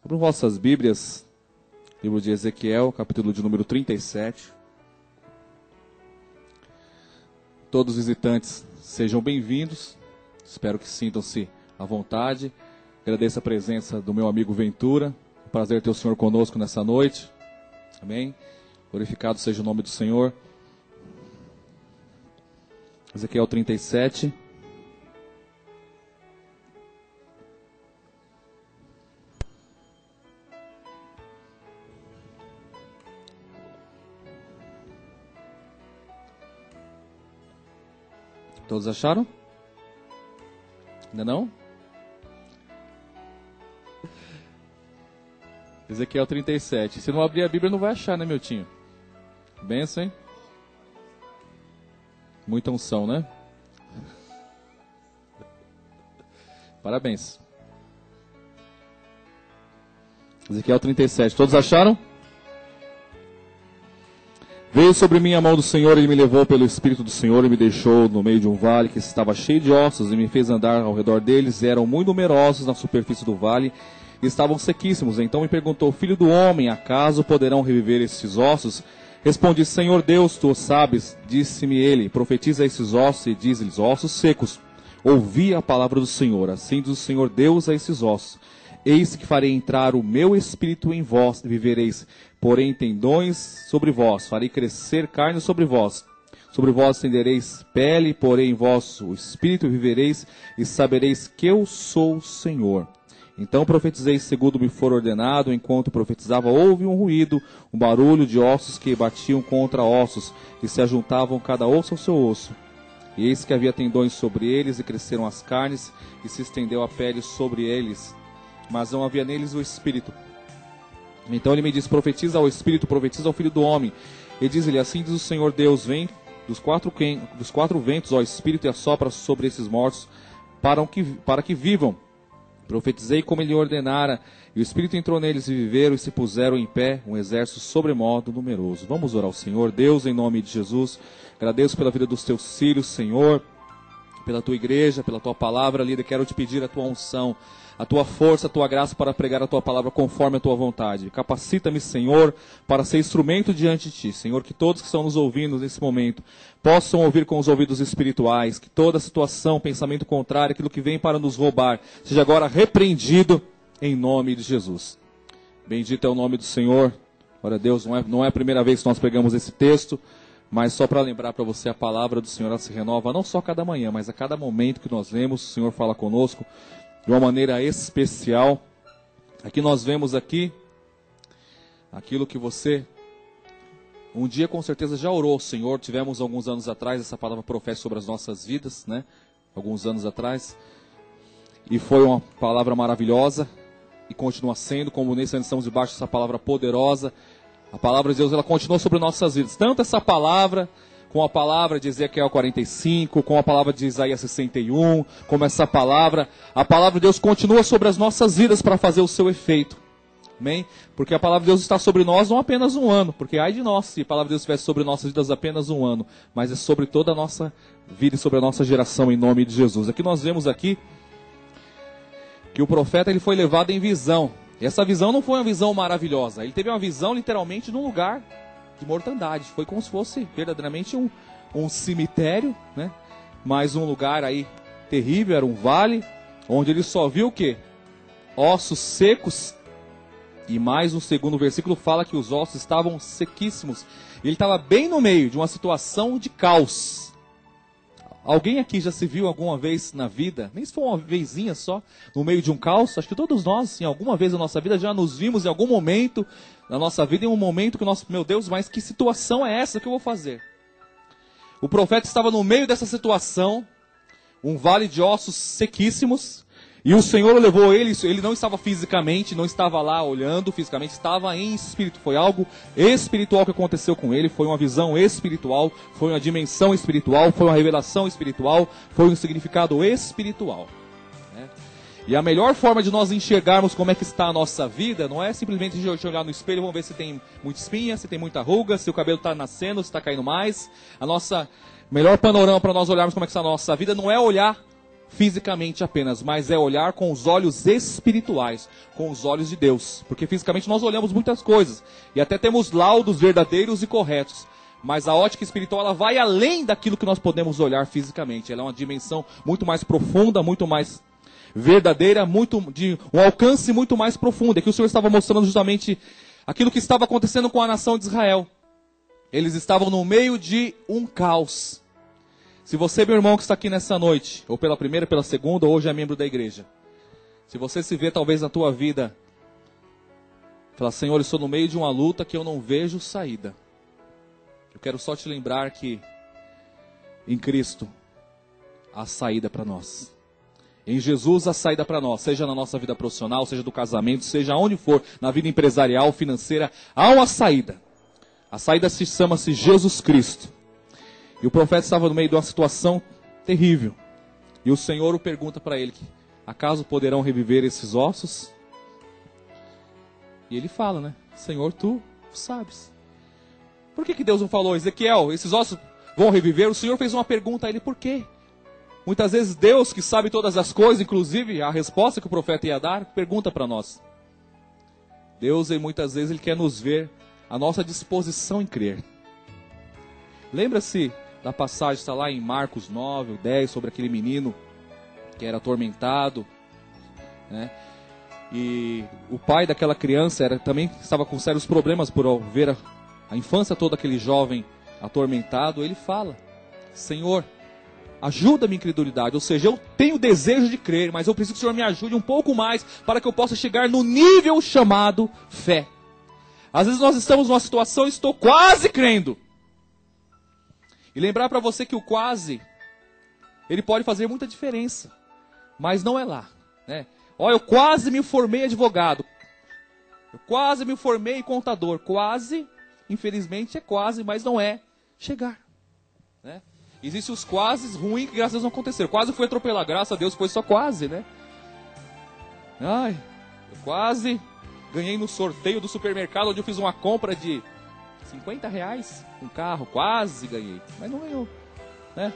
Abram vossas Bíblias, livro de Ezequiel, capítulo de número 37. Todos os visitantes sejam bem-vindos, espero que sintam-se à vontade. Agradeço a presença do meu amigo Ventura, é um prazer ter o Senhor conosco nessa noite. Amém? Glorificado seja o nome do Senhor. Ezequiel 37. Todos acharam? Ainda não? Ezequiel 37. Se não abrir a Bíblia, não vai achar, né, meu tinho? Benção, hein? Muita unção, né? Parabéns. Ezequiel 37. Todos acharam? Veio sobre mim a mão do Senhor, ele me levou pelo Espírito do Senhor e me deixou no meio de um vale que estava cheio de ossos e me fez andar ao redor deles. Eram muito numerosos na superfície do vale e estavam sequíssimos. Então me perguntou: filho do homem, acaso poderão reviver estes ossos? Respondi: Senhor Deus, tu o sabes. Disse-me ele: profetiza a esses ossos e diz-lhes: ossos secos, ouvi a palavra do Senhor. Assim diz o Senhor Deus a esses ossos: eis que farei entrar o meu espírito em vós e vivereis. Porém tendões sobre vós, farei crescer carne sobre vós estendereis pele, porém em vós o espírito vivereis e sabereis que eu sou o Senhor. Então profetizei segundo me for ordenado. Enquanto profetizava, houve um ruído, um barulho de ossos que batiam contra ossos e se ajuntavam cada osso ao seu osso. E eis que havia tendões sobre eles e cresceram as carnes e se estendeu a pele sobre eles, mas não havia neles o espírito. Então ele me disse: profetiza ao Espírito, profetiza ao Filho do Homem. E diz-lhe: assim diz o Senhor Deus, vem dos quatro ventos, ó Espírito, e assopra sobre esses mortos, para que vivam. Profetizei como ele ordenara, e o Espírito entrou neles e viveram, e se puseram em pé, um exército sobremodo numeroso. Vamos orar ao Senhor. Deus, em nome de Jesus, agradeço pela vida dos teus filhos, Senhor, pela tua igreja, pela tua palavra, líder. Quero te pedir a tua unção, a tua força, a tua graça para pregar a tua palavra conforme a tua vontade. Capacita-me, Senhor, para ser instrumento diante de ti. Senhor, que todos que estão nos ouvindo nesse momento possam ouvir com os ouvidos espirituais, que toda situação, pensamento contrário, aquilo que vem para nos roubar, seja agora repreendido em nome de Jesus. Bendito é o nome do Senhor. Glória a Deus, não é a primeira vez que nós pegamos esse texto, mas só para lembrar para você, a palavra do Senhor ela se renova não só a cada manhã, mas a cada momento que nós lemos, o Senhor fala conosco de uma maneira especial. Aqui nós vemos aqui aquilo que você um dia com certeza já orou ao Senhor. Tivemos alguns anos atrás essa palavra profética sobre as nossas vidas, né? Alguns anos atrás. E foi uma palavra maravilhosa e continua sendo, como nesse ano estamos debaixo dessa palavra poderosa. A palavra de Deus ela continua sobre nossas vidas. Tanto essa palavra, com a palavra de Ezequiel 45, com a palavra de Isaías 61, como essa palavra, a palavra de Deus continua sobre as nossas vidas para fazer o seu efeito. Amém? Porque a palavra de Deus está sobre nós não apenas um ano, porque ai de nós se a palavra de Deus estivesse sobre nossas vidas apenas um ano, mas é sobre toda a nossa vida e sobre a nossa geração em nome de Jesus. Aqui nós vemos aqui que o profeta ele foi levado em visão. E essa visão não foi uma visão maravilhosa, ele teve uma visão literalmente num lugar de mortandade. Foi como se fosse verdadeiramente um cemitério, né? Mas um lugar aí terrível, era um vale, onde ele só viu o quê? Ossos secos. E mais no segundo versículo fala que os ossos estavam sequíssimos. Ele estava bem no meio de uma situação de caos. Alguém aqui já se viu alguma vez na vida, nem se for uma vezinha só, no meio de um caos? Acho que todos nós, em alguma vez na nossa vida, já nos vimos em algum momento na nossa vida, em um momento que nós, meu Deus, mas que situação é essa que eu vou fazer? O profeta estava no meio dessa situação, um vale de ossos sequíssimos, e o Senhor levou ele não estava fisicamente, não estava lá olhando fisicamente, estava em espírito. Foi algo espiritual que aconteceu com ele, foi uma visão espiritual, foi uma dimensão espiritual, foi uma revelação espiritual, foi um significado espiritual. Né? E a melhor forma de nós enxergarmos como é que está a nossa vida, não é simplesmente a gente olhar no espelho e vamos ver se tem muita espinha, se tem muita ruga, se o cabelo está nascendo, se está caindo mais. A nossa melhor panorama para nós olharmos como é que está a nossa vida não é olhar fisicamente apenas, mas é olhar com os olhos espirituais, com os olhos de Deus. Porque fisicamente nós olhamos muitas coisas, e até temos laudos verdadeiros e corretos. Mas a ótica espiritual, ela vai além daquilo que nós podemos olhar fisicamente. Ela é uma dimensão muito mais profunda, muito mais verdadeira, de um alcance muito mais profundo. Aqui o Senhor estava mostrando justamente aquilo que estava acontecendo com a nação de Israel. Eles estavam no meio de um caos. Se você, meu irmão, que está aqui nessa noite, ou pela primeira, pela segunda, ou hoje é membro da igreja, se você se vê talvez na tua vida, fala, Senhor, eu estou no meio de uma luta que eu não vejo saída. Eu quero só te lembrar que em Cristo há saída para nós. Em Jesus há saída para nós, seja na nossa vida profissional, seja do casamento, seja onde for, na vida empresarial, financeira, há uma saída. A saída chama-se Jesus Cristo. E o profeta estava no meio de uma situação terrível. E o Senhor o pergunta para ele, acaso poderão reviver esses ossos? E ele fala, né? Senhor, tu sabes. Por que Deus não falou, Ezequiel, esses ossos vão reviver? O Senhor fez uma pergunta a ele, por quê? Muitas vezes Deus, que sabe todas as coisas, inclusive a resposta que o profeta ia dar, pergunta para nós. Deus, muitas vezes, Ele quer nos ver a nossa disposição em crer. Lembra-se da passagem, está lá em Marcos 9, 10, sobre aquele menino que era atormentado, né? E o pai daquela criança também estava com sérios problemas por ver a infância toda daquele jovem atormentado. Ele fala, Senhor, ajuda a minha incredulidade, ou seja, eu tenho desejo de crer, mas eu preciso que o Senhor me ajude um pouco mais para que eu possa chegar no nível chamado fé. Às vezes nós estamos numa situação e estou quase crendo. E lembrar para você que o quase, ele pode fazer muita diferença, mas não é lá, né? Olha, eu quase me formei advogado, eu quase me formei contador, quase, infelizmente é quase, mas não é chegar, né? Existem os quases ruins que graças a Deus não aconteceram. Quase fui atropelar, graças a Deus foi só quase, né? Ai, eu quase ganhei no sorteio do supermercado, onde eu fiz uma compra de R$50 um carro, quase ganhei, mas não ganhou, né?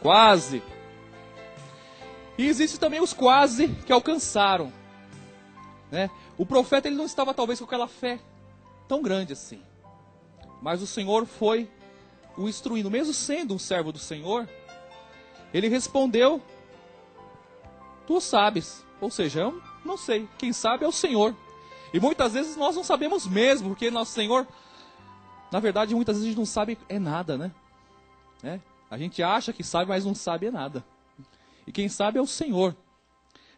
Quase. E existem também os quase que alcançaram, né? O profeta, ele não estava talvez com aquela fé tão grande assim, mas o Senhor foi o instruindo, mesmo sendo um servo do Senhor. Ele respondeu, tu sabes, ou seja, eu não sei, quem sabe é o Senhor. E muitas vezes nós não sabemos mesmo, porque nosso Senhor, na verdade, muitas vezes a gente não sabe é nada, né? A gente acha que sabe, mas não sabe é nada. E quem sabe é o Senhor.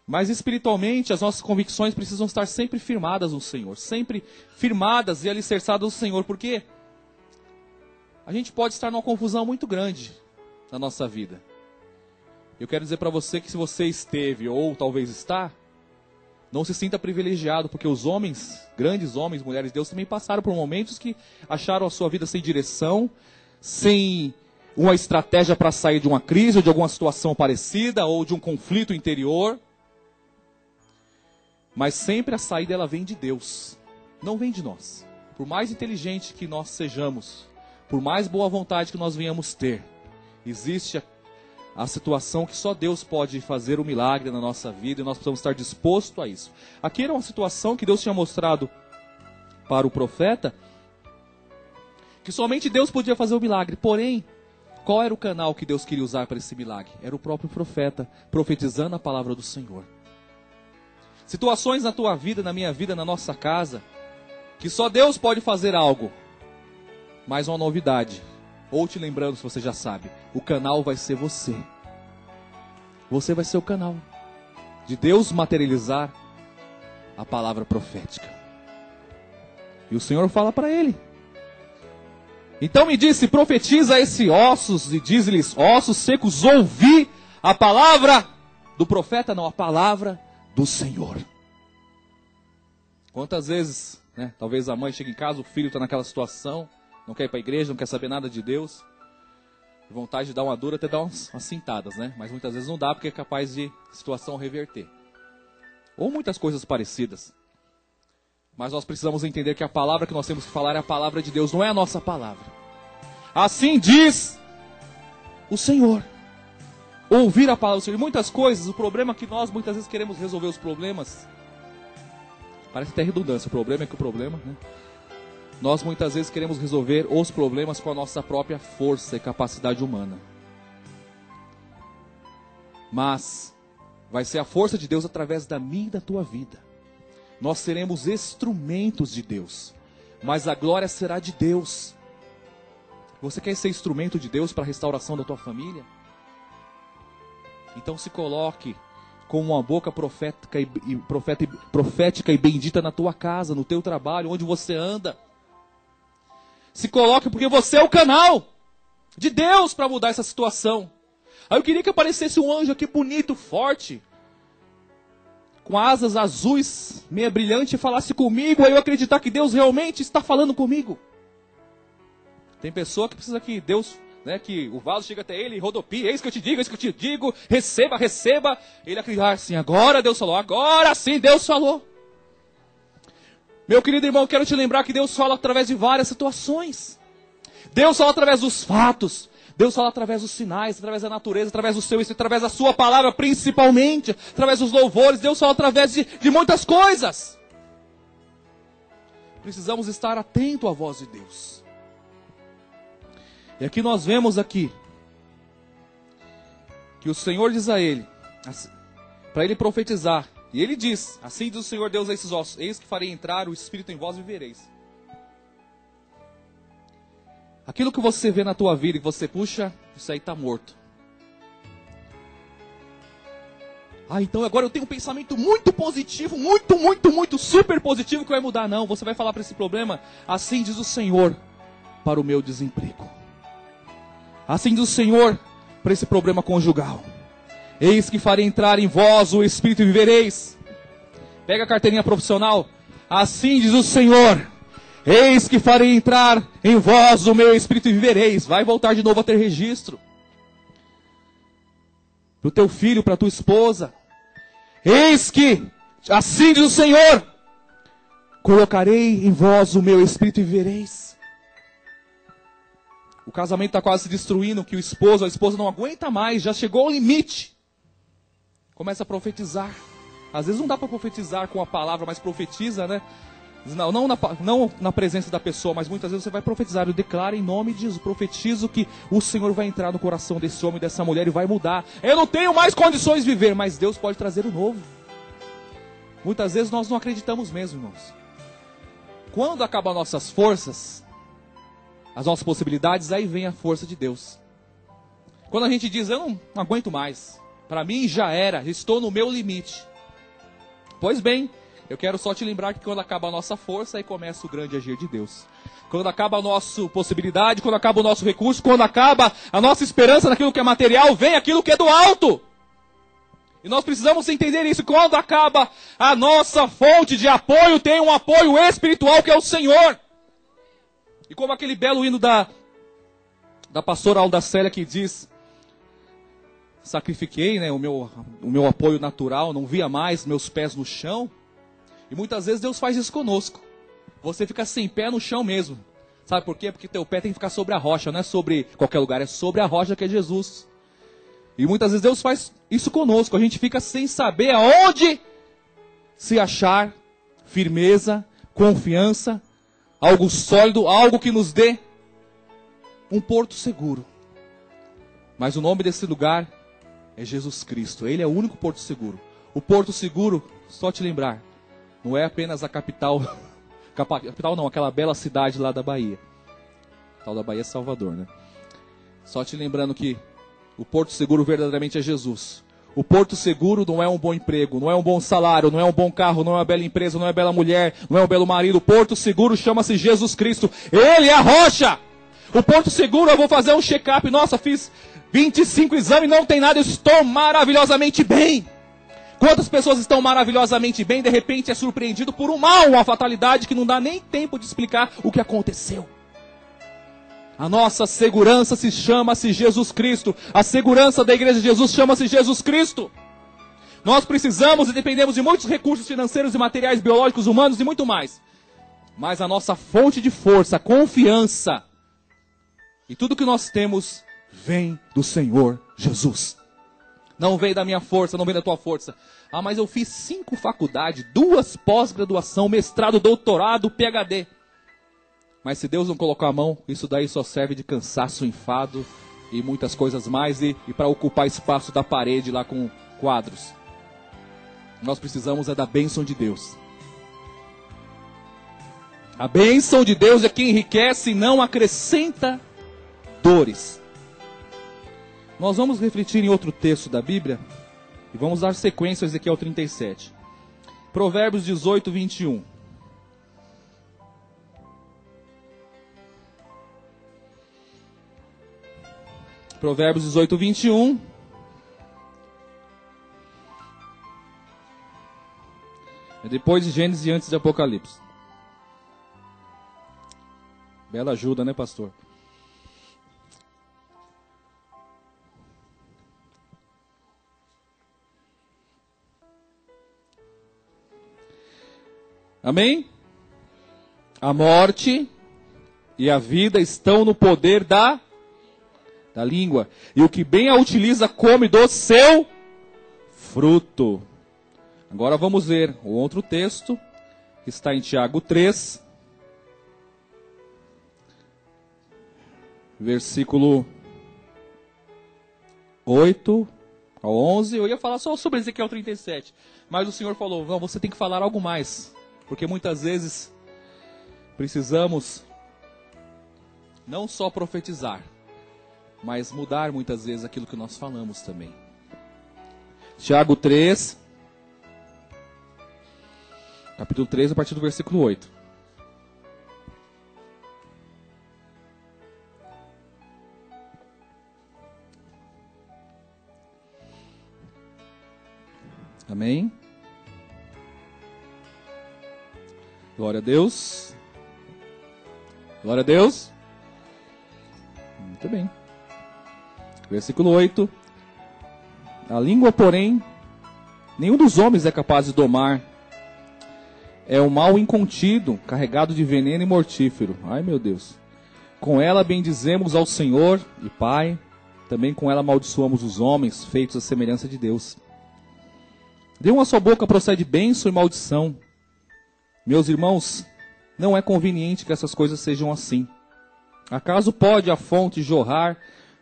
Mas espiritualmente, as nossas convicções precisam estar sempre firmadas no Senhor. Sempre firmadas e alicerçadas no Senhor. Por quê? A gente pode estar numa confusão muito grande na nossa vida. Eu quero dizer para você que se você esteve ou talvez está, não se sinta privilegiado, porque os homens, grandes homens, mulheres de Deus, também passaram por momentos que acharam a sua vida sem direção, sem uma estratégia para sair de uma crise ou de alguma situação parecida ou de um conflito interior. Mas sempre a saída ela vem de Deus, não vem de nós. Por mais inteligente que nós sejamos, por mais boa vontade que nós venhamos ter, existe a situação que só Deus pode fazer o milagre na nossa vida e nós precisamos estar dispostos a isso. Aqui era uma situação que Deus tinha mostrado para o profeta, que somente Deus podia fazer o milagre. Porém, qual era o canal que Deus queria usar para esse milagre? Era o próprio profeta, profetizando a palavra do Senhor. Situações na tua vida, na minha vida, na nossa casa, que só Deus pode fazer algo. Mais uma novidade, ou te lembrando, se você já sabe, o canal vai ser você. Você vai ser o canal de Deus materializar a palavra profética. E o Senhor fala para ele. Então me disse, profetiza a esses ossos e diz-lhes, ossos secos, ouvi a palavra do profeta, não, a palavra do Senhor. Quantas vezes, né, talvez a mãe chega em casa, o filho está naquela situação, não quer ir para a igreja, não quer saber nada de Deus, vontade de dar uma dura, até dar umas cintadas, né? Mas muitas vezes não dá, porque é capaz de situação reverter. Ou muitas coisas parecidas. Mas nós precisamos entender que a palavra que nós temos que falar é a palavra de Deus, não é a nossa palavra. Assim diz o Senhor. ouvir a palavra do Senhor. E muitas coisas, o problema é que nós muitas vezes queremos resolver os problemas. Parece até redundância, o problema é que o problema, né? Nós muitas vezes queremos resolver os problemas com a nossa própria força e capacidade humana. Mas vai ser a força de Deus através da minha e da tua vida. Nós seremos instrumentos de Deus, mas a glória será de Deus. Você quer ser instrumento de Deus para a restauração da tua família? Então se coloque com uma boca profética e bendita na tua casa, no teu trabalho, onde você anda. Se coloque porque você é o canal de Deus para mudar essa situação. Aí eu queria que aparecesse um anjo aqui bonito, forte, com asas azuis, meia brilhante, e falasse comigo, aí eu acreditar que Deus realmente está falando comigo. Tem pessoa que precisa que Deus, né, que o vaso chega até ele e rodopia, eis que eu te digo, eis que eu te digo, receba, receba. Ele acreditar assim, agora Deus falou, agora sim Deus falou. Meu querido irmão, eu quero te lembrar que Deus fala através de várias situações. Deus fala através dos fatos. Deus fala através dos sinais, através da natureza, através do seu espírito, através da sua palavra principalmente, através dos louvores. Deus fala através de muitas coisas. Precisamos estar atentos à voz de Deus. E aqui nós vemos aqui que o Senhor diz a ele, para ele profetizar, e ele diz, assim diz o Senhor Deus a esses ossos, eis que farei entrar o Espírito em vós e vivereis. Aquilo que você vê na tua vida e você puxa, isso aí está morto. Ah, então agora eu tenho um pensamento muito positivo, muito super positivo que vai mudar. Não, você vai falar para esse problema, assim diz o Senhor, para o meu desemprego. Assim diz o Senhor, para esse problema conjugal. Eis que farei entrar em vós o Espírito e vivereis. Pega a carteirinha profissional. Assim diz o Senhor. Eis que farei entrar em vós o meu Espírito e vivereis. Vai voltar de novo a ter registro. Para o teu filho, para a tua esposa. Eis que, assim diz o Senhor, colocarei em vós o meu Espírito e vivereis. O casamento está quase se destruindo, que o esposo, a esposa não aguenta mais, já chegou ao limite. Começa a profetizar. Às vezes não dá para profetizar com a palavra, mas profetiza, né? Não na presença da pessoa, mas muitas vezes você vai profetizar. Eu declaro em nome de Jesus, profetizo que o Senhor vai entrar no coração desse homem e dessa mulher e vai mudar. Eu não tenho mais condições de viver, mas Deus pode trazer o novo. Muitas vezes nós não acreditamos mesmo, irmãos. Quando acabam nossas forças, as nossas possibilidades, aí vem a força de Deus. Quando a gente diz, eu não aguento mais, para mim já era, estou no meu limite. Pois bem, eu quero só te lembrar que quando acaba a nossa força, aí começa o grande agir de Deus. Quando acaba a nossa possibilidade, quando acaba o nosso recurso, quando acaba a nossa esperança naquilo que é material, vem aquilo que é do alto. E nós precisamos entender isso. Quando acaba a nossa fonte de apoio, tem um apoio espiritual que é o Senhor. E como aquele belo hino da pastora Alda Célia que diz, sacrifiquei, né, o meu apoio natural, não via mais meus pés no chão. E muitas vezes Deus faz isso conosco. Você fica sem pé no chão mesmo. Sabe por quê? Porque teu pé tem que ficar sobre a rocha, não é sobre qualquer lugar, é sobre a rocha que é Jesus. E muitas vezes Deus faz isso conosco. A gente fica sem saber aonde se achar firmeza, confiança, algo sólido, algo que nos dê um porto seguro. Mas o nome desse lugar é Jesus Cristo. Ele é o único porto seguro. O porto seguro, só te lembrar, não é apenas a capital, capital não, aquela bela cidade lá da Bahia. A tal da Bahia é Salvador, né? Só te lembrando que o porto seguro verdadeiramente é Jesus. O porto seguro não é um bom emprego, não é um bom salário, não é um bom carro, não é uma bela empresa, não é uma bela mulher, não é um belo marido. O porto seguro chama-se Jesus Cristo. Ele é a rocha. O porto seguro, eu vou fazer um check-up. Nossa, fiz 25 exames, não tem nada, eu estou maravilhosamente bem. Quantas pessoas estão maravilhosamente bem, de repente é surpreendido por um mal, uma fatalidade que não dá nem tempo de explicar o que aconteceu. A nossa segurança chama-se Jesus Cristo. A segurança da igreja de Jesus chama-se Jesus Cristo. Nós precisamos e dependemos de muitos recursos financeiros e materiais, biológicos, humanos e muito mais. Mas a nossa fonte de força, a confiança e tudo que nós temos vem do Senhor Jesus. Não vem da minha força, não vem da tua força. Ah, mas eu fiz 5 faculdades, 2 pós-graduação, mestrado, doutorado, PhD. Mas se Deus não colocar a mão, isso daí só serve de cansaço, enfado e muitas coisas mais. E para ocupar espaço da parede lá com quadros. Nós precisamos da bênção de Deus. A bênção de Deus é quem enriquece e não acrescenta dores. Nós vamos refletir em outro texto da Bíblia e vamos dar sequência a Ezequiel 37. Provérbios 18, 21. Provérbios 18, 21. É depois de Gênesis e antes de Apocalipse. Bela ajuda, né, pastor? Amém? A morte e a vida estão no poder da língua. E o que bem a utiliza come do seu fruto. Agora vamos ver o outro texto, que está em Tiago 3, versículo 8 ao 11. Eu ia falar só sobre Ezequiel 37, mas o Senhor falou, não, você tem que falar algo mais. Porque muitas vezes precisamos não só profetizar, mas mudar muitas vezes aquilo que nós falamos também. Tiago 3, capítulo 3, a partir do versículo 8. Amém? Glória a Deus. Glória a Deus. Muito bem. Versículo 8. A língua, porém, nenhum dos homens é capaz de domar. É um mal incontido, carregado de veneno e mortífero. Ai, meu Deus. Com ela bendizemos ao Senhor e Pai. Também com ela amaldiçoamos os homens, feitos à semelhança de Deus. De uma só boca procede bênção e maldição. Meus irmãos, não é conveniente que essas coisas sejam assim. Acaso pode a fonte jorrar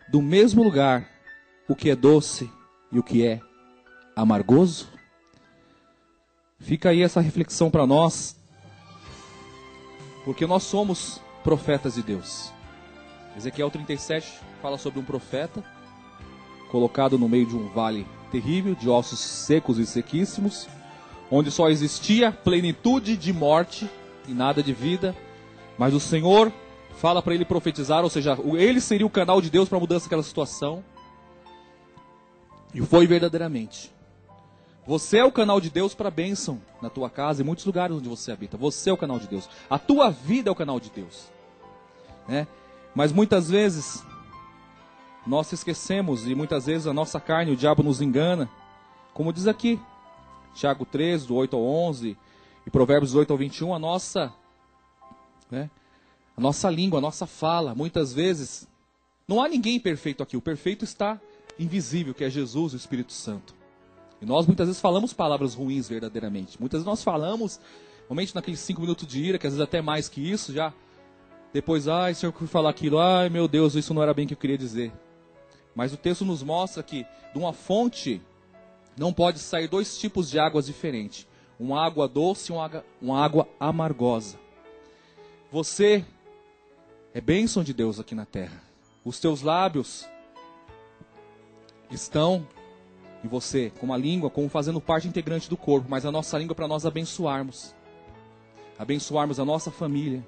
do mesmo lugar o que é doce e o que é amargoso? Fica aí essa reflexão para nós, porque nós somos profetas de Deus. Ezequiel 37 fala sobre um profeta colocado no meio de um vale terrível, de ossos secos e sequíssimos, onde só existia plenitude de morte e nada de vida, mas o Senhor fala para ele profetizar, ou seja, ele seria o canal de Deus para a mudança daquela situação, e foi verdadeiramente. Você é o canal de Deus para a bênção na tua casa e em muitos lugares onde você habita. Você é o canal de Deus, a tua vida é o canal de Deus, né? Mas muitas vezes nós esquecemos, e muitas vezes a nossa carne, o diabo nos engana, como diz aqui Tiago 3, do 8 ao 11, e Provérbios 8 ao 21, a nossa língua, a nossa fala, muitas vezes, não há ninguém perfeito aqui, o perfeito está invisível, que é Jesus, o Espírito Santo. E nós muitas vezes falamos palavras ruins verdadeiramente, muitas vezes nós falamos, realmente naqueles 5 minutos de ira, que às vezes até mais que isso, já, depois, ai Senhor, eu fui falar aquilo, ai meu Deus, isso não era bem o que eu queria dizer. Mas o texto nos mostra que de uma fonte não pode sair 2 tipos de águas diferentes. Uma água doce e uma água amargosa. Você é bênção de Deus aqui na terra. Os teus lábios estão em você, como a língua, como fazendo parte integrante do corpo. Mas a nossa língua é para nós abençoarmos. Abençoarmos a nossa família.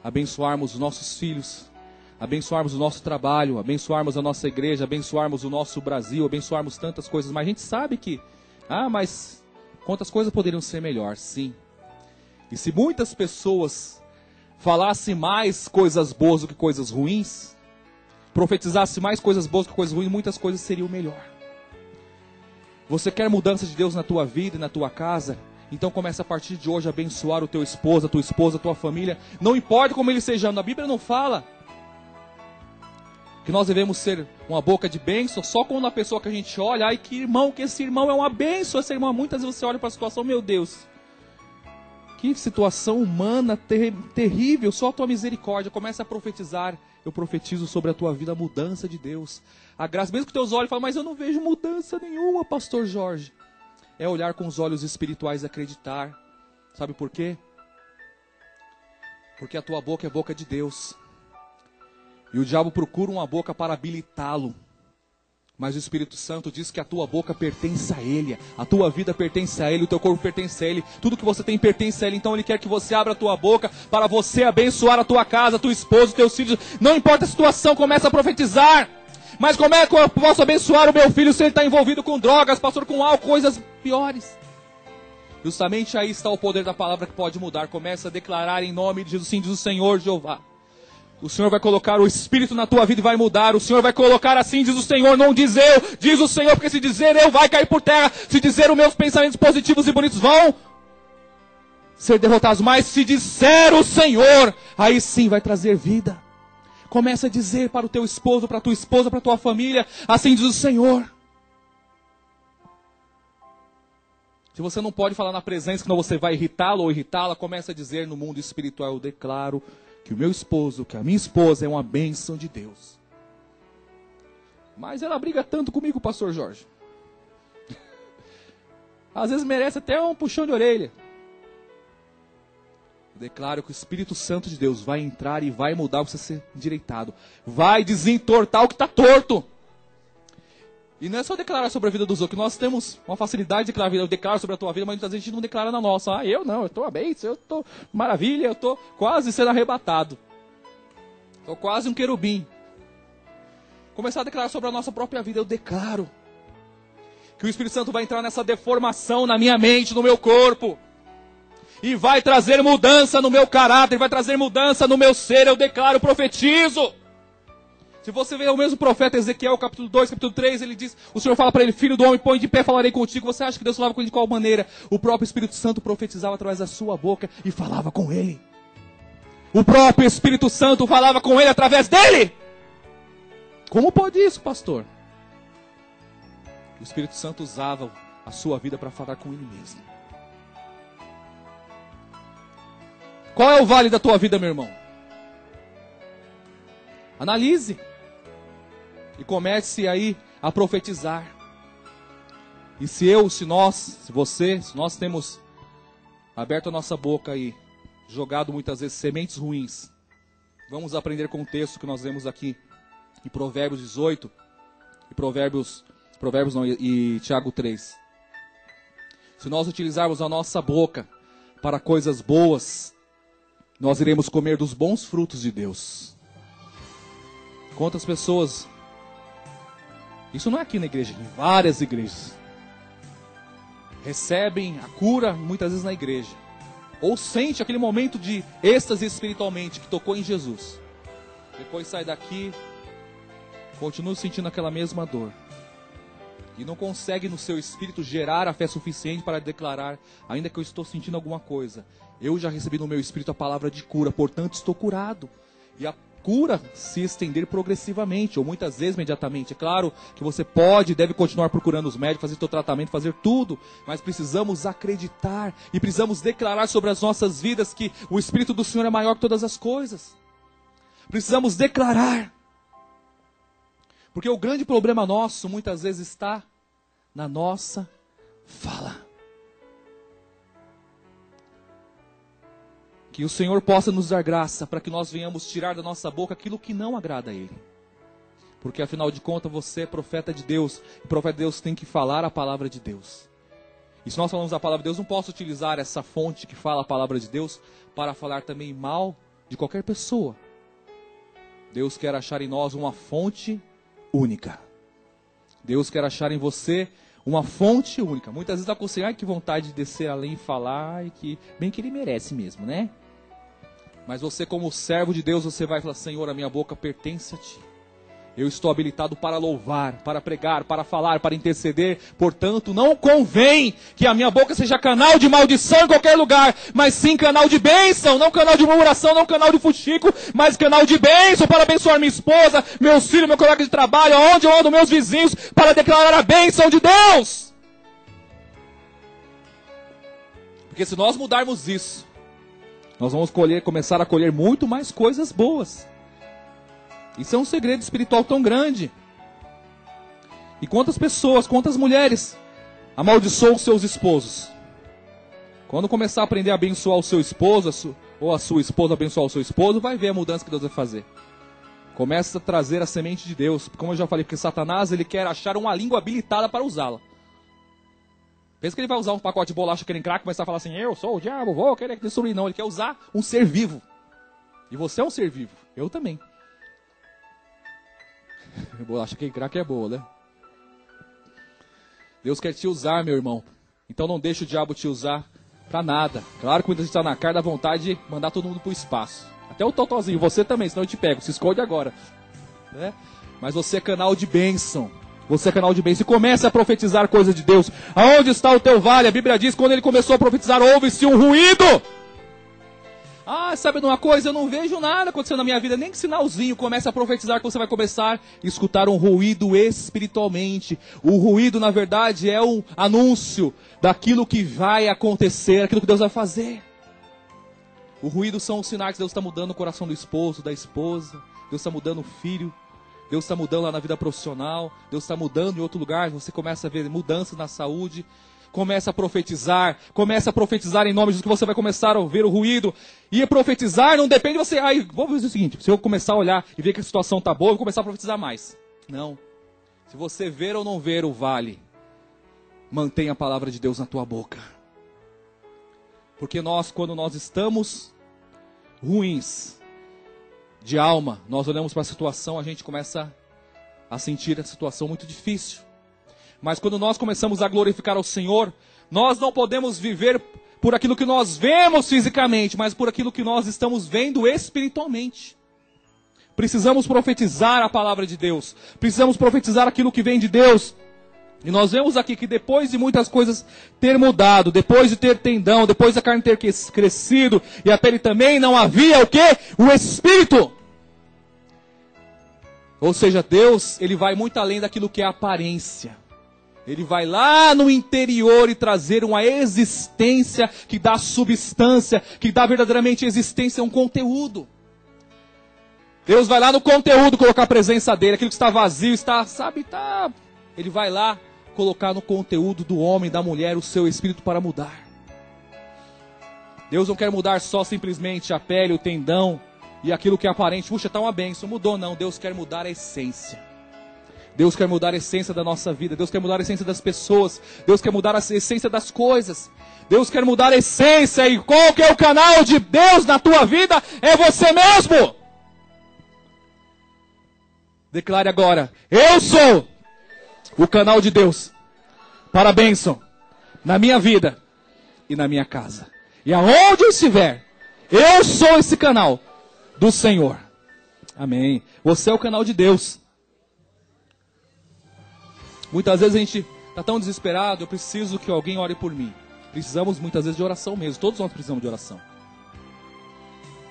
Abençoarmos os nossos filhos. Abençoarmos o nosso trabalho, abençoarmos a nossa igreja, abençoarmos o nosso Brasil, abençoarmos tantas coisas. Mas a gente sabe que, mas quantas coisas poderiam ser melhor? Sim. E se muitas pessoas falassem mais coisas boas do que coisas ruins, profetizassem mais coisas boas do que coisas ruins, muitas coisas seriam melhor. Você quer mudança de Deus na tua vida e na tua casa? Então comece a partir de hoje a abençoar o teu esposo, a tua esposa, a tua família. Não importa como ele seja, a Bíblia não fala Que nós devemos ser uma boca de bênção só quando a pessoa que a gente olha, ai que irmão, que esse irmão é uma bênção, essa irmã, muitas vezes você olha para a situação, meu Deus, que situação humana terrível, só a tua misericórdia. Começa a profetizar. Eu profetizo sobre a tua vida a mudança de Deus, a graça, mesmo que teus olhos falem, mas eu não vejo mudança nenhuma, pastor Jorge. É olhar com os olhos espirituais e acreditar. Sabe por quê? Porque a tua boca é boca de Deus. E o diabo procura uma boca para habilitá-lo. Mas o Espírito Santo diz que a tua boca pertence a Ele, a tua vida pertence a Ele, o teu corpo pertence a Ele, tudo que você tem pertence a Ele. Então Ele quer que você abra a tua boca para você abençoar a tua casa, a tua esposa, os teus filhos. Não importa a situação, começa a profetizar. Mas como é que eu posso abençoar o meu filho se ele está envolvido com drogas, pastor, com álcool, coisas piores? Justamente aí está o poder da palavra que pode mudar. Começa a declarar em nome de Jesus, sim, diz o Senhor Jeová. O Senhor vai colocar o Espírito na tua vida e vai mudar. O Senhor vai colocar assim, diz o Senhor, não diz eu, diz o Senhor, porque se dizer eu vai cair por terra. Se dizer os meus pensamentos positivos e bonitos vão ser derrotados. Mas se disser o Senhor, aí sim vai trazer vida. Começa a dizer para o teu esposo, para a tua esposa, para a tua família, assim diz o Senhor. Se você não pode falar na presença, que não você vai irritá-lo ou irritá-la, começa a dizer no mundo espiritual, eu declaro que o meu esposo, que a minha esposa é uma bênção de Deus. Mas ela briga tanto comigo, pastor Jorge. Às vezes merece até um puxão de orelha. Eu declaro que o Espírito Santo de Deus vai entrar e vai mudar o que precisa ser endireitado. Vai desentortar o que está torto. E não é só declarar sobre a vida dos outros, que nós temos uma facilidade de declarar a vida. Eu declaro sobre a tua vida, mas muitas vezes a gente não declara na nossa. Ah, eu não, eu estou a bênção, eu estou maravilha, eu estou quase sendo arrebatado. Estou quase um querubim. Começar a declarar sobre a nossa própria vida. Eu declaro que o Espírito Santo vai entrar nessa deformação na minha mente, no meu corpo. E vai trazer mudança no meu caráter, vai trazer mudança no meu ser. Eu declaro, profetizo. Se você vê o mesmo profeta Ezequiel, capítulo 2, capítulo 3, ele diz, o Senhor fala para ele, filho do homem, põe de pé, falarei contigo. Você acha que Deus falava com ele de qual maneira? O próprio Espírito Santo profetizava através da sua boca e falava com ele. O próprio Espírito Santo falava com ele através dele. Como pode isso, pastor? O Espírito Santo usava a sua vida para falar com ele mesmo. Qual é o vale da tua vida, meu irmão? Analise. E comece aí a profetizar. E se nós temos aberto a nossa boca aí, jogado muitas vezes sementes ruins, vamos aprender com o texto que nós vemos aqui em Provérbios 18 e Tiago 3. Se nós utilizarmos a nossa boca para coisas boas, nós iremos comer dos bons frutos de Deus. Quantas pessoas... Isso não é aqui na igreja, em várias igrejas. Recebem a cura, muitas vezes na igreja. Ou sente aquele momento de êxtase espiritualmente, que tocou em Jesus. Depois sai daqui, continua sentindo aquela mesma dor. E não consegue no seu espírito gerar a fé suficiente para declarar, ainda que eu estou sentindo alguma coisa, eu já recebi no meu espírito a palavra de cura, portanto estou curado. E a cura se estender progressivamente, ou muitas vezes imediatamente. É claro que você pode e deve continuar procurando os médicos, fazer seu tratamento, fazer tudo, mas precisamos acreditar e precisamos declarar sobre as nossas vidas que o Espírito do Senhor é maior que todas as coisas. Precisamos declarar. Porque o grande problema nosso, muitas vezes, está na nossa fala. Que o Senhor possa nos dar graça para que nós venhamos tirar da nossa boca aquilo que não agrada a Ele. Porque afinal de contas você é profeta de Deus. E profeta de Deus tem que falar a palavra de Deus. E se nós falamos a palavra de Deus, não posso utilizar essa fonte que fala a palavra de Deus para falar também mal de qualquer pessoa. Deus quer achar em nós uma fonte única. Deus quer achar em você uma fonte única. Muitas vezes dá com você, ai que vontade de descer além e falar, e que bem que ele merece mesmo, né? Mas você como servo de Deus, você vai falar, Senhor, a minha boca pertence a Ti. Eu estou habilitado para louvar, para pregar, para falar, para interceder. Portanto, não convém que a minha boca seja canal de maldição em qualquer lugar, mas sim canal de bênção, não canal de murmuração, não canal de fuxico, mas canal de bênção para abençoar minha esposa, meus filhos, meu colega de trabalho, onde eu ando, meus vizinhos, para declarar a bênção de Deus. Porque se nós mudarmos isso, nós vamos começar a colher muito mais coisas boas. Isso é um segredo espiritual tão grande. E quantas pessoas, quantas mulheres amaldiçoam seus esposos? Quando começar a aprender a abençoar o seu esposo, ou a sua esposa abençoar o seu esposo, vai ver a mudança que Deus vai fazer. Começa a trazer a semente de Deus. Como eu já falei, porque Satanás, ele quer achar uma língua habilitada para usá-la. Pensa que ele vai usar um pacote de bolacha querendo crack, começar a falar assim, eu sou o diabo, vou querer destruir. Não, ele quer usar um ser vivo. E você é um ser vivo. Eu também. Bolacha que crack é boa, né? Deus quer te usar, meu irmão. Então não deixe o diabo te usar pra nada. Claro que muita gente está na cara da vontade de mandar todo mundo pro espaço. Até o Totozinho, você também, senão eu te pego. Se esconde agora. Né? Mas você é canal de bênção. Você é canal de bênção. E comece a profetizar coisas de Deus. Aonde está o teu vale? A Bíblia diz que quando ele começou a profetizar, houve-se um ruído. Ah, sabe de uma coisa? Eu não vejo nada acontecendo na minha vida, nem que sinalzinho. Comece a profetizar que você vai começar a escutar um ruído espiritualmente. O ruído, na verdade, é um anúncio daquilo que vai acontecer, aquilo que Deus vai fazer. O ruído são os sinais que Deus está mudando o coração do esposo, da esposa. Deus está mudando o filho. Deus está mudando lá na vida profissional. Deus está mudando em outro lugar. Você começa a ver mudanças na saúde. Começa a profetizar em nome de Jesus, que você vai começar a ouvir o ruído. E profetizar não depende de você. Vamos fazer o seguinte, se eu começar a olhar e ver que a situação está boa, eu vou começar a profetizar mais. Não. Se você ver ou não ver o vale, mantenha a palavra de Deus na tua boca. Porque quando nós estamos ruins de alma, nós olhamos para a situação, a gente começa a sentir a situação muito difícil. Mas quando nós começamos a glorificar ao Senhor, nós não podemos viver por aquilo que nós vemos fisicamente, mas por aquilo que nós estamos vendo espiritualmente. Precisamos profetizar a palavra de Deus. Precisamos profetizar aquilo que vem de Deus. E nós vemos aqui que depois de muitas coisas ter mudado, depois de ter tendão, depois da carne ter crescido, e a pele também, não havia o quê? O Espírito. Ou seja, Deus, ele vai muito além daquilo que é aparência. Ele vai lá no interior e trazer uma existência que dá substância, que dá verdadeiramente existência a um conteúdo. Deus vai lá no conteúdo colocar a presença dele, aquilo que está vazio, Ele vai lá colocar no conteúdo do homem, da mulher, o seu espírito para mudar. Deus não quer mudar só simplesmente a pele, o tendão e aquilo que é aparente. Puxa, está uma bênção, mudou não. Deus quer mudar a essência. Deus quer mudar a essência da nossa vida. Deus quer mudar a essência das pessoas. Deus quer mudar a essência das coisas. Deus quer mudar a essência. E qual que é o canal de Deus na tua vida? É você mesmo. Declare agora: eu sou o canal de Deus para a bênção na minha vida e na minha casa. E aonde eu estiver, eu sou esse canal do Senhor. Amém. Você é o canal de Deus. Muitas vezes a gente está tão desesperado, eu preciso que alguém ore por mim. Precisamos muitas vezes de oração mesmo, todos nós precisamos de oração.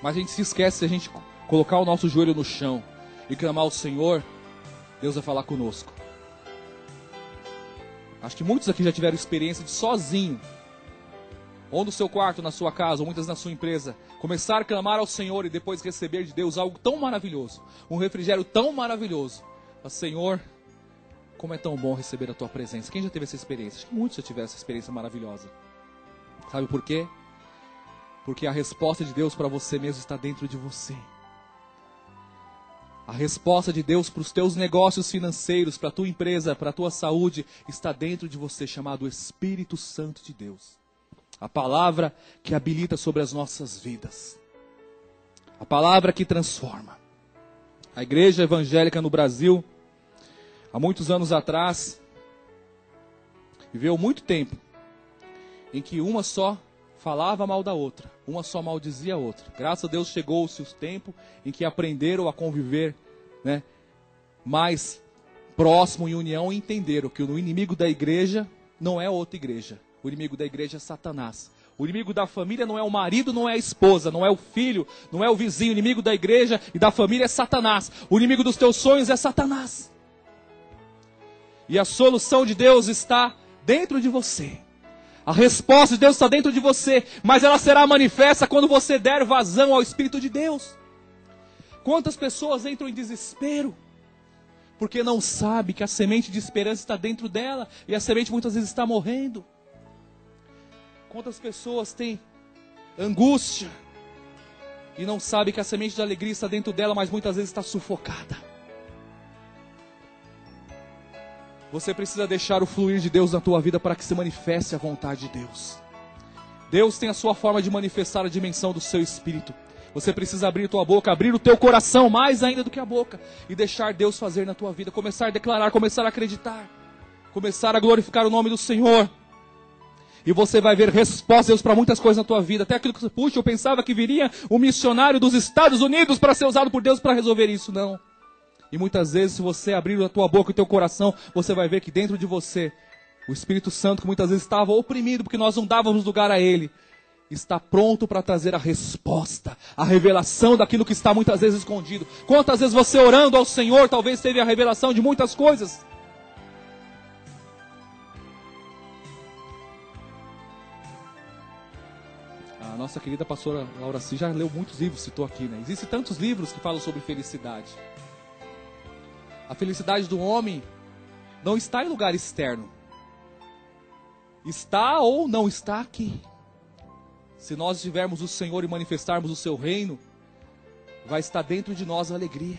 Mas a gente se esquece, se a gente colocar o nosso joelho no chão e clamar ao Senhor, Deus vai falar conosco. Acho que muitos aqui já tiveram experiência de sozinho, ou no seu quarto, na sua casa, ou muitas na sua empresa, começar a clamar ao Senhor e depois receber de Deus algo tão maravilhoso, um refrigério tão maravilhoso. Mas, Senhor, como é tão bom receber a tua presença. Quem já teve essa experiência? Acho que muitos já tiveram essa experiência maravilhosa. Sabe por quê? Porque a resposta de Deus para você mesmo está dentro de você. A resposta de Deus para os teus negócios financeiros, para a tua empresa, para a tua saúde, está dentro de você, chamado Espírito Santo de Deus. A palavra que habilita sobre as nossas vidas. A palavra que transforma. A igreja evangélica no Brasil, há muitos anos atrás, viveu muito tempo em que uma só falava mal da outra, uma só maldizia a outra. Graças a Deus chegou-se o tempo em que aprenderam a conviver, mais próximo em união e entenderam que o inimigo da igreja não é outra igreja. O inimigo da igreja é Satanás. O inimigo da família não é o marido, não é a esposa, não é o filho, não é o vizinho. O inimigo da igreja e da família é Satanás. O inimigo dos teus sonhos é Satanás. E a solução de Deus está dentro de você. A resposta de Deus está dentro de você, mas ela será manifesta quando você der vazão ao Espírito de Deus. Quantas pessoas entram em desespero, porque não sabe que a semente de esperança está dentro dela, e a semente muitas vezes está morrendo. Quantas pessoas têm angústia, e não sabe que a semente de alegria está dentro dela, mas muitas vezes está sufocada. Você precisa deixar o fluir de Deus na tua vida para que se manifeste a vontade de Deus. Deus tem a sua forma de manifestar a dimensão do seu espírito. Você precisa abrir tua boca, abrir o teu coração mais ainda do que a boca e deixar Deus fazer na tua vida. Começar a declarar, começar a acreditar, começar a glorificar o nome do Senhor. E você vai ver respostas, Deus, para muitas coisas na tua vida. Até aquilo que você, puxa, eu pensava que viria um missionário dos Estados Unidos para ser usado por Deus para resolver isso. Não. E muitas vezes, se você abrir a tua boca e o teu coração, você vai ver que dentro de você, o Espírito Santo, que muitas vezes estava oprimido, porque nós não dávamos lugar a Ele, está pronto para trazer a resposta, a revelação daquilo que está muitas vezes escondido. Quantas vezes você orando ao Senhor, talvez teve a revelação de muitas coisas. A nossa querida pastora Laura C. já leu muitos livros, citou aqui, né? Existem tantos livros que falam sobre felicidade. A felicidade do homem não está em lugar externo. Está ou não está aqui. Se nós tivermos o Senhor e manifestarmos o seu reino, vai estar dentro de nós a alegria.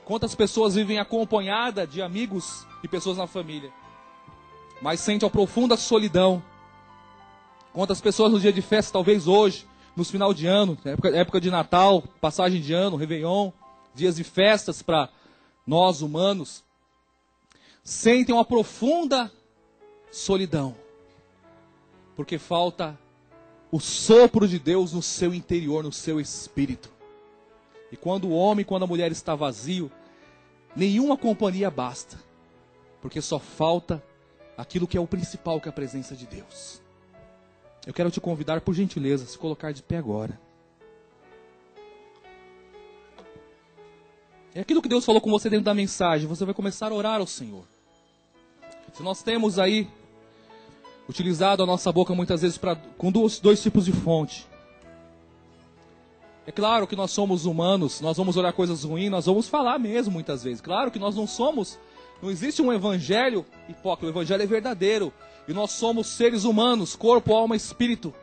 Quantas pessoas vivem acompanhadas de amigos e pessoas na família, mas sentem a profunda solidão. Quantas pessoas no dia de festa, talvez hoje, nos final de ano, época de Natal, passagem de ano, Réveillon, dias de festas para nós humanos, sentem uma profunda solidão, porque falta o sopro de Deus no seu interior, no seu espírito. E quando o homem, quando a mulher está vazio, nenhuma companhia basta, porque só falta aquilo que é o principal, que é a presença de Deus. Eu quero te convidar, por gentileza, a se colocar de pé agora. É aquilo que Deus falou com você dentro da mensagem. Você vai começar a orar ao Senhor. Se nós temos aí utilizado a nossa boca muitas vezes com dois tipos de fonte. É claro que nós somos humanos, nós vamos orar coisas ruins, nós vamos falar mesmo muitas vezes. Claro que nós não existe um evangelho hipócrita, o evangelho é verdadeiro. E nós somos seres humanos, corpo, alma e espírito.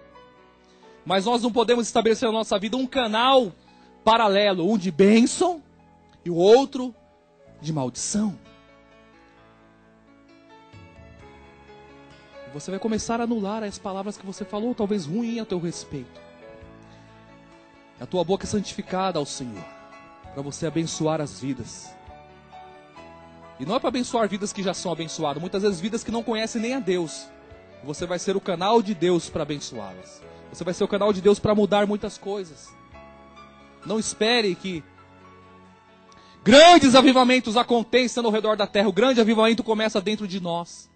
Mas nós não podemos estabelecer na nossa vida um canal paralelo, um de bênção e o outro de maldição. Você vai começar a anular as palavras que você falou, talvez ruim a teu respeito. A tua boca é santificada ao Senhor, para você abençoar as vidas. E não é para abençoar vidas que já são abençoadas, muitas vezes vidas que não conhecem nem a Deus. Você vai ser o canal de Deus para abençoá-las. Você vai ser o canal de Deus para mudar muitas coisas. Não espere que grandes avivamentos aconteçam ao redor da terra. O grande avivamento começa dentro de nós.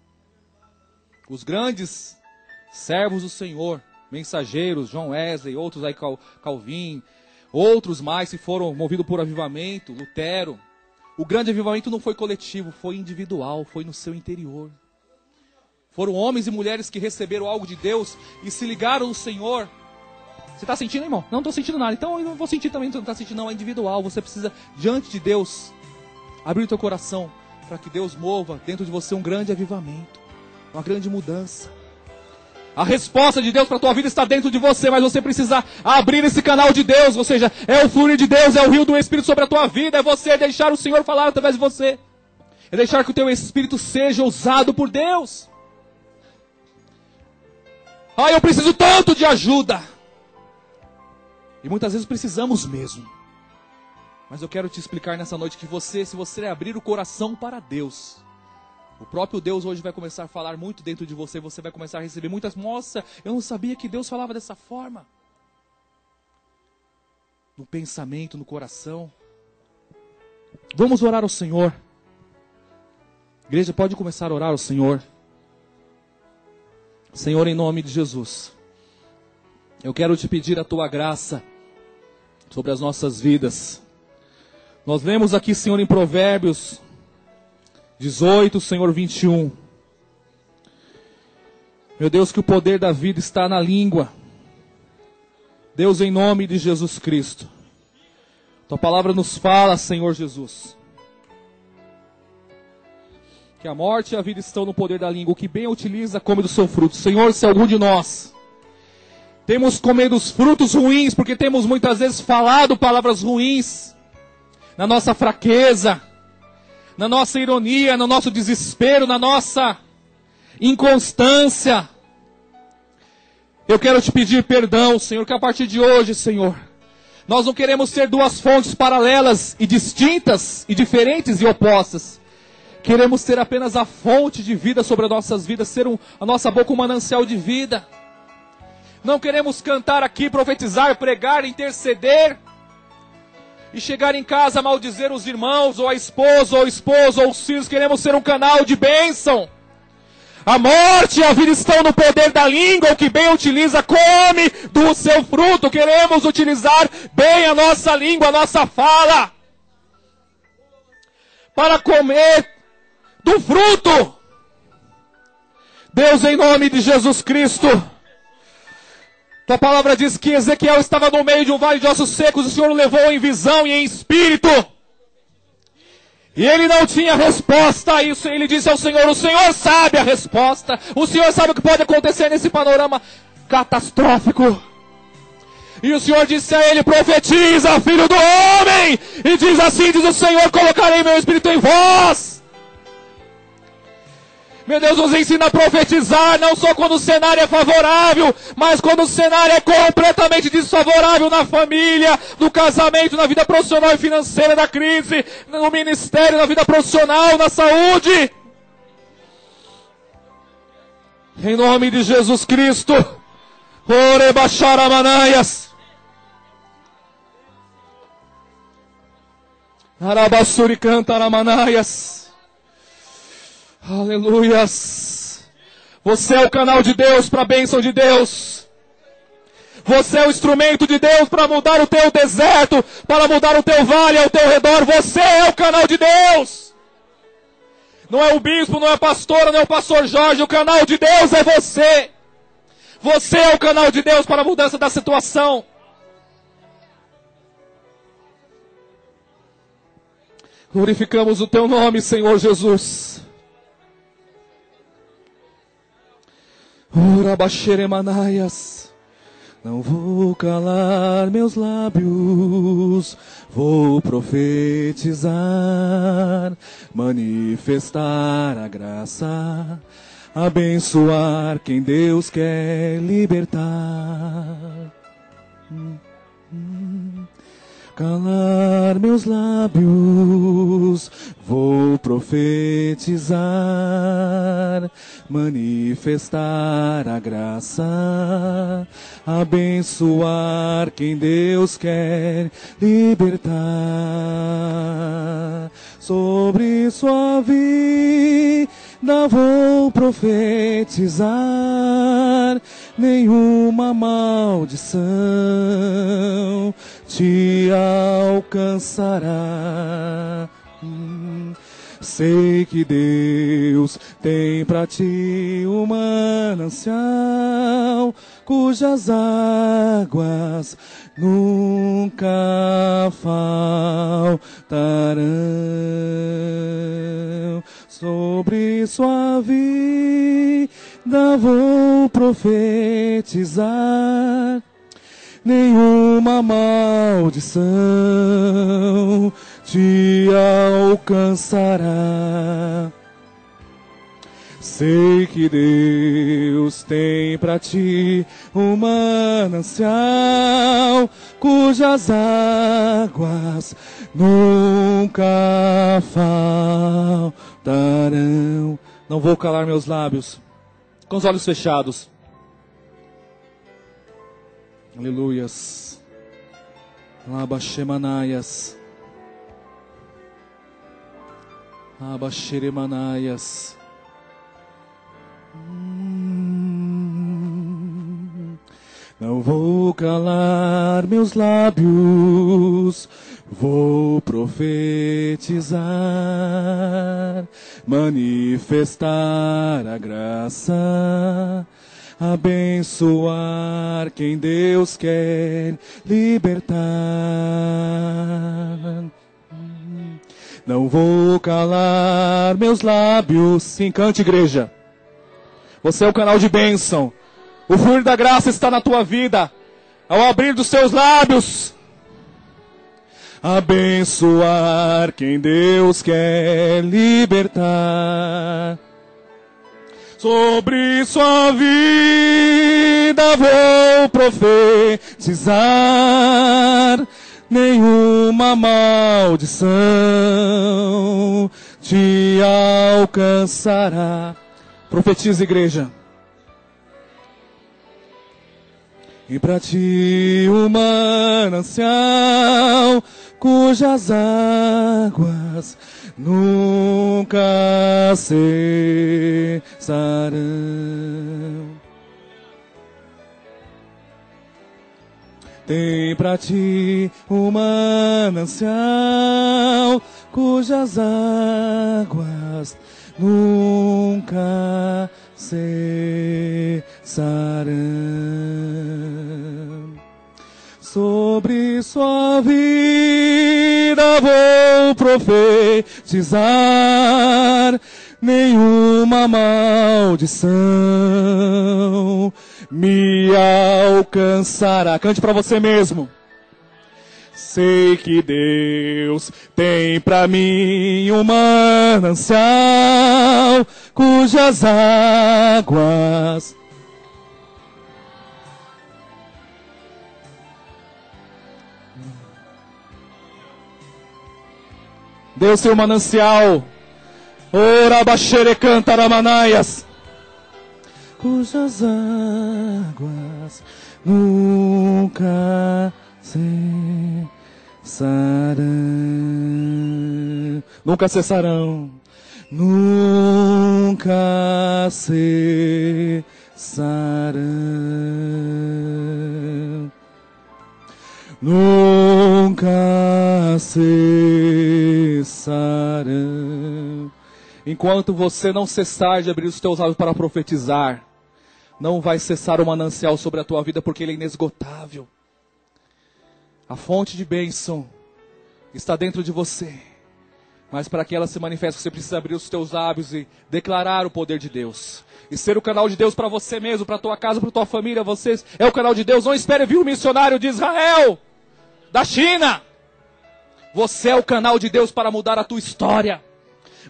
Os grandes servos do Senhor, mensageiros, John Wesley, outros aí, Calvin, outros mais que foram movidos por avivamento, Lutero. O grande avivamento não foi coletivo, foi individual, foi no seu interior. Foram homens e mulheres que receberam algo de Deus e se ligaram no Senhor. Você está sentindo, irmão? Não estou sentindo nada. Então eu não vou sentir também, você não está sentindo, não. É individual. Você precisa, diante de Deus, abrir o teu coração para que Deus mova dentro de você um grande avivamento, uma grande mudança. A resposta de Deus para a tua vida está dentro de você, mas você precisa abrir esse canal de Deus, ou seja, é o fluir de Deus, é o rio do Espírito sobre a tua vida, é você deixar o Senhor falar através de você, é deixar que o teu Espírito seja usado por Deus. Eu preciso tanto de ajuda, e muitas vezes precisamos mesmo, mas eu quero te explicar nessa noite que se você abrir o coração para Deus, o próprio Deus hoje vai começar a falar muito dentro de você. Você vai começar a receber muitas. Nossa, eu não sabia que Deus falava dessa forma. No pensamento, no coração. Vamos orar ao Senhor. Igreja, pode começar a orar ao Senhor. Senhor, em nome de Jesus, eu quero te pedir a tua graça sobre as nossas vidas. Nós lemos aqui, Senhor, em Provérbios 18, Senhor, 21. Meu Deus, que o poder da vida está na língua. Deus, em nome de Jesus Cristo, tua palavra nos fala, Senhor Jesus, que a morte e a vida estão no poder da língua. O que bem utiliza, come do seu fruto. Senhor, se algum de nós temos comido os frutos ruins, porque temos muitas vezes falado palavras ruins, na nossa fraqueza, na nossa ironia, no nosso desespero, na nossa inconstância, eu quero te pedir perdão, Senhor, que a partir de hoje, Senhor, nós não queremos ter duas fontes paralelas e distintas e diferentes e opostas. Queremos ter apenas a fonte de vida sobre as nossas vidas, ser a nossa boca um manancial de vida. Não queremos cantar aqui, profetizar, pregar, interceder e chegar em casa a maldizer os irmãos, ou a esposa, ou o esposo, ou os filhos. Queremos ser um canal de bênção. A morte e a vida estão no poder da língua. O que bem utiliza, come do seu fruto. Queremos utilizar bem a nossa língua, a nossa fala, para comer do fruto. Deus, em nome de Jesus Cristo, tua palavra diz que Ezequiel estava no meio de um vale de ossos secos. O Senhor o levou em visão e em espírito, e ele não tinha resposta a isso. Ele disse ao Senhor: o Senhor sabe a resposta, o Senhor sabe o que pode acontecer nesse panorama catastrófico. E o Senhor disse a ele: profetiza, filho do homem, e diz assim, diz o Senhor: colocarei meu espírito em vós. Meu Deus, nos ensina a profetizar, não só quando o cenário é favorável, mas quando o cenário é completamente desfavorável, na família, no casamento, na vida profissional e financeira, da crise, no ministério, na vida profissional, na saúde. Em nome de Jesus Cristo. Orebaxaramanaias. Arabassuri cantaramanaias. Aleluias. Você é o canal de Deus para a bênção de Deus. Você é o instrumento de Deus para mudar o teu deserto, para mudar o teu vale ao teu redor. Você é o canal de Deus. Não é o bispo, não é a pastora, não é o pastor Jorge. O canal de Deus é você. Você é o canal de Deus para a mudança da situação. Glorificamos o teu nome, Senhor Jesus. Urabaxeremanaias. Não vou calar meus lábios, vou profetizar, manifestar a graça, abençoar quem Deus quer libertar. Calar meus lábios, vou profetizar, manifestar a graça, abençoar quem Deus quer libertar. Sobre sua vida vou profetizar, nenhuma maldição te alcançará. Sei que Deus tem pra ti um manancial, cujas águas nunca faltarão. Sobre sua vida vou profetizar, nenhuma maldição te alcançará. Sei que Deus tem pra ti um manancial, cujas águas nunca faltarão. Não vou calar meus lábios, com os olhos fechados. Aleluias. Labaxemanaias. Abaxeremanaias. Não vou calar meus lábios, vou profetizar, manifestar a graça, abençoar quem Deus quer libertar. Não vou calar meus lábios. Sim, cante, igreja. Você é o canal de bênção. O fluir da graça está na tua vida. Ao abrir dos seus lábios, abençoar quem Deus quer libertar. Sobre sua vida vou profetizar, nenhuma maldição te alcançará. Profetiza, igreja. E para ti o manancial cujas águas nunca cessarão. Tem para ti o manancial cujas águas nunca cessarão. Sobre sua vida vou profetizar, nenhuma maldição me alcançará. Cante para você mesmo. Sei que Deus tem para mim um manancial cujas águas Deus tem um manancial. Ora baxere cantaramanaias. Cujas águas nunca cessarão. Nunca cessarão. Nunca cessarão. Nunca cessarão. Enquanto você não cessar de abrir os teus lábios para profetizar, não vai cessar o manancial sobre a tua vida, porque ele é inesgotável. A fonte de bênção está dentro de você. Mas para que ela se manifeste, você precisa abrir os teus lábios e declarar o poder de Deus. E ser o canal de Deus para você mesmo, para a tua casa, para a tua família. Você é o canal de Deus. Não espere vir um missionário de Israel, da China. Você é o canal de Deus para mudar a tua história.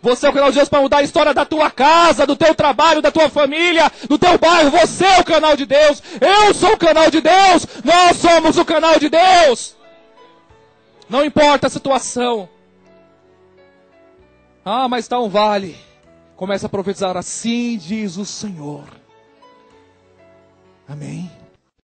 Você é o canal de Deus para mudar a história da tua casa, do teu trabalho, da tua família, do teu bairro. Você é o canal de Deus. Eu sou o canal de Deus. Nós somos o canal de Deus. Não importa a situação. Ah, mas está um vale. Começa a profetizar, assim diz o Senhor. Amém.